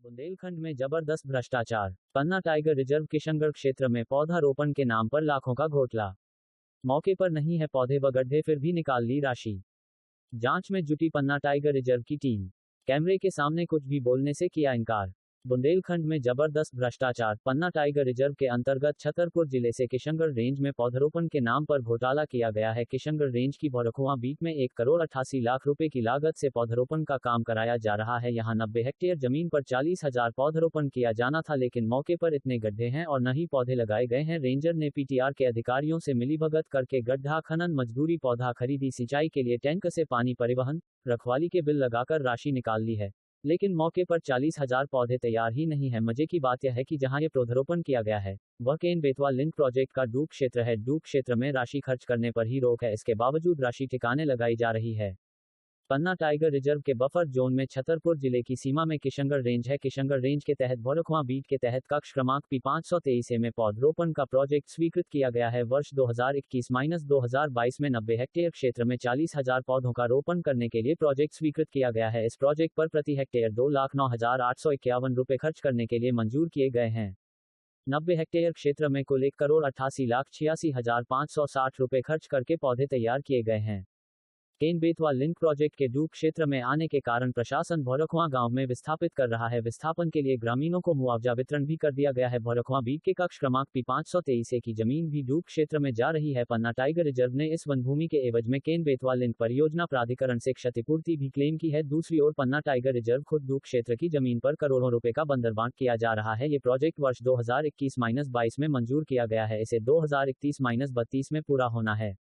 बुंदेलखंड में जबरदस्त भ्रष्टाचार। पन्ना टाइगर रिजर्व किशनगढ़ क्षेत्र में पौधारोपण के नाम पर लाखों का घोटाला। मौके पर नहीं है पौधे व गड्ढे फिर भी निकाल ली राशि। जांच में जुटी पन्ना टाइगर रिजर्व की टीम। कैमरे के सामने कुछ भी बोलने से किया इनकार। बुंदेलखंड में जबरदस्त भ्रष्टाचार। पन्ना टाइगर रिजर्व के अंतर्गत छतरपुर जिले से किशनगढ़ रेंज में पौधारोपण के नाम पर घोटाला किया गया है। किशनगढ़ रेंज की भौरखुआ बीट में 1,88,00,000 रुपए की लागत से पौधारोपण का काम कराया जा रहा है। यहां 90 हेक्टेयर जमीन पर 40,000 पौधारोपण किया जाना था, लेकिन मौके पर इतने गड्ढे हैं और न ही पौधे लगाए गए हैं। रेंजर ने पीटीआर के अधिकारियों से मिलीभगत करके गड्ढा खनन, मजदूरी, पौधा खरीदी, सिंचाई के लिए टैंक से पानी परिवहन, रखवाली के बिल लगाकर राशि निकाल ली है, लेकिन मौके पर 40,000 पौधे तैयार ही नहीं है। मजे की बात यह है कि जहां ये पौधारोपण किया गया है वह केन बेतवा लिंक प्रोजेक्ट का डूब क्षेत्र है। डूब क्षेत्र में राशि खर्च करने पर ही रोक है, इसके बावजूद राशि ठिकाने लगाई जा रही है। पन्ना टाइगर रिजर्व के बफर जोन में छतरपुर जिले की सीमा में किशनगढ़ रेंज है। किशनगढ़ रेंज के तहत भौरखुआ बीट के तहत कक्ष क्रमांक P523 में पौधारोपण का प्रोजेक्ट स्वीकृत किया गया है। वर्ष 2021-2022 में 90 हेक्टेयर क्षेत्र में 40,000 पौधों का रोपण करने के लिए प्रोजेक्ट स्वीकृत किया गया है। इस प्रोजेक्ट पर प्रति हेक्टेयर 2,09,851 रुपए खर्च करने के लिए मंजूर किए गए हैं। 90 हेक्टेयर क्षेत्र में कुल 1,88,86,560 रुपए खर्च करके पौधे तैयार किए गए हैं। केन बेतवा लिंक प्रोजेक्ट के डूब क्षेत्र में आने के कारण प्रशासन भौरखुआ गांव में विस्थापित कर रहा है। विस्थापन के लिए ग्रामीणों को मुआवजा वितरण भी कर दिया गया है। भौरखुआ बीट के कक्ष क्रमांक P523 की जमीन भी डूब क्षेत्र में जा रही है। पन्ना टाइगर रिजर्व ने इस वन भूमि के एवज में केन बेतवा लिंक परियोजना प्राधिकरण से क्षतिपूर्ति भी क्लेम की है। दूसरी ओर पन्ना टाइगर रिजर्व खुद डूब क्षेत्र की जमीन पर करोड़ों रुपए का बंदरबांट किया जा रहा है। ये प्रोजेक्ट वर्ष 2021-22 में मंजूर किया गया है, इसे 2031-32 में पूरा होना है।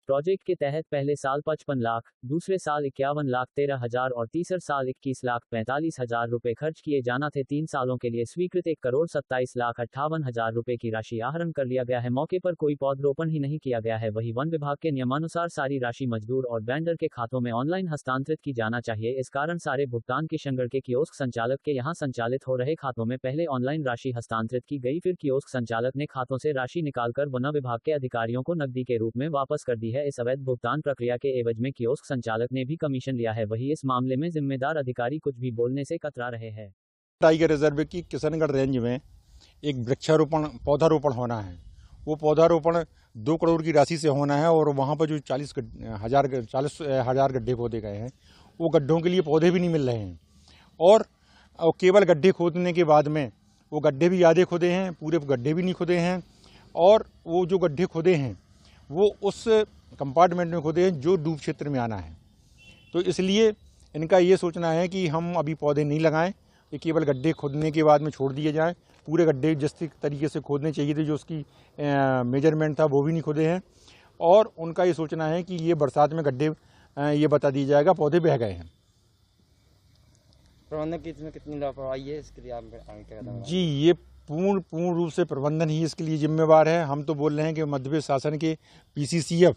प्रोजेक्ट के तहत पहले साल 55 लाख, दूसरे साल 51,13,000 और तीसरे साल 21,45,000 रुपए खर्च किए जाना थे। 3 सालों के लिए स्वीकृत 1,27,58,000 रुपए की राशि आहरण कर लिया गया है। मौके पर कोई पौधरोपण ही नहीं किया गया है। वही वन विभाग के नियमानुसार सारी राशि मजदूर और वेंडर के खातों में ऑनलाइन हस्तांतरित की जाना चाहिए। इस कारण सारे भुगतान किशनगढ़ के कियोस्क संचालक के यहां संचालित हो रहे खातों में पहले ऑनलाइन राशि हस्तांतरित की गई, फिर कियोस्क संचालक ने खातों से राशि निकालकर वन विभाग के अधिकारियों को नकदी के रूप में वापस कर दी है। इस अवैध भुगतान प्रक्रिया के एवज में कियोस्क संचालक ने भी कमीशन लिया है। वही इस मामले में जिम्मेदार अधिकारी कुछ भी बोलने से कतरा रहे हैं। टाइगर रिजर्व की किशनगढ़ रेंज में एक वृक्षारोपण पौधारोपण होना है। वो पौधारोपण 2 करोड़ की राशि से होना है और वहाँ पर जो 40,000 गड्ढे खोदे गए हैं, वो गड्ढों के लिए पौधे भी नहीं मिल रहे हैं। और केवल गड्ढे खोदने के बाद में वो गड्ढे भी आधे खुदे हैं, पूरे गड्ढे भी नहीं खुदे हैं। और वो जो गड्ढे खुदे हैं वो उस कंपार्टमेंट में खुदे हैं जो डूब क्षेत्र में आना है। तो इसलिए इनका ये सोचना है कि हम अभी पौधे नहीं लगाएं, ये केवल गड्ढे खोदने के बाद में छोड़ दिए जाएं। पूरे गड्ढे जिस तरीके से खोदने चाहिए थे, जो उसकी मेजरमेंट था, वो भी नहीं खुदे हैं। और उनका ये सोचना है कि ये बरसात में गड्ढे ये बता दिया जाएगा पौधे बह गए हैं। प्रबंधन की इसमें कितनी लापरवाही है, इसके लिए आप आगे क्या कदम? जी, ये पूर्ण रूप से प्रबंधन ही इसके लिए जिम्मेवार है। हम तो बोल रहे हैं कि मध्य प्रदेश शासन के PCCF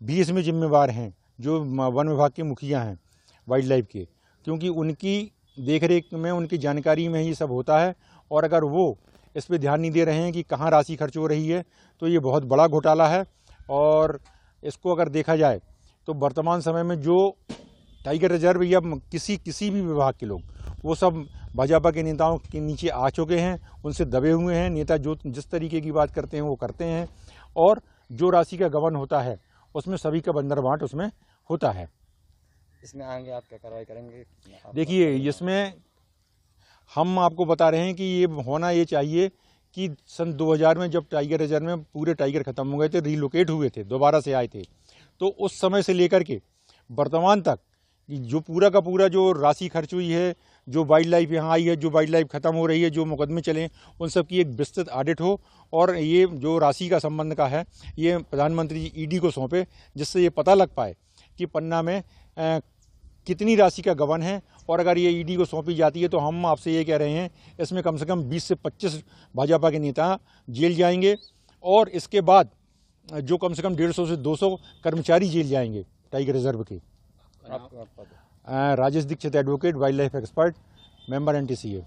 भी इसमें जिम्मेवार हैं, जो वन विभाग के मुखिया हैं वाइल्ड लाइफ के, क्योंकि उनकी देखरेख में, उनकी जानकारी में ही सब होता है। और अगर वो इस पर ध्यान नहीं दे रहे हैं कि कहाँ राशि खर्च हो रही है, तो ये बहुत बड़ा घोटाला है। और इसको अगर देखा जाए तो वर्तमान समय में जो टाइगर रिजर्व या किसी भी विभाग के लोग, वो सब भाजपा के नेताओं के नीचे आ चुके हैं, उनसे दबे हुए हैं। नेता जो जिस तरीके की बात करते हैं वो करते हैं, और जो राशि का गबन होता है उसमें सभी का बंदरबांट उसमें होता है। इसमें आगे आप क्या कार्रवाई करेंगे? देखिए, इसमें हम आपको बता रहे हैं कि ये होना ये चाहिए कि सन 2000 में जब टाइगर रिजर्व में पूरे टाइगर खत्म हो गए थे, रिलोकेट हुए थे, दोबारा से आए थे, तो उस समय से लेकर के वर्तमान तक जो पूरा का पूरा जो राशि खर्च हुई है, जो वाइल्ड लाइफ यहाँ आई है, जो वाइल्ड लाइफ खत्म हो रही है, जो मुकदमे चले, उन सब की एक विस्तृत ऑडिट हो। और ये जो राशि का संबंध का है, ये प्रधानमंत्री जी ED को सौंपे, जिससे ये पता लग पाए कि पन्ना में कितनी राशि का गबन है। और अगर ये ED को सौंपी जाती है तो हम आपसे ये कह रहे हैं, इसमें कम से कम 20 से 25 भाजपा के नेता जेल जाएंगे, और इसके बाद जो कम से कम 150 से 200 कर्मचारी जेल जाएंगे टाइगर रिजर्व के। Rajesh Dikshit, advocate, wildlife expert, member NTCA।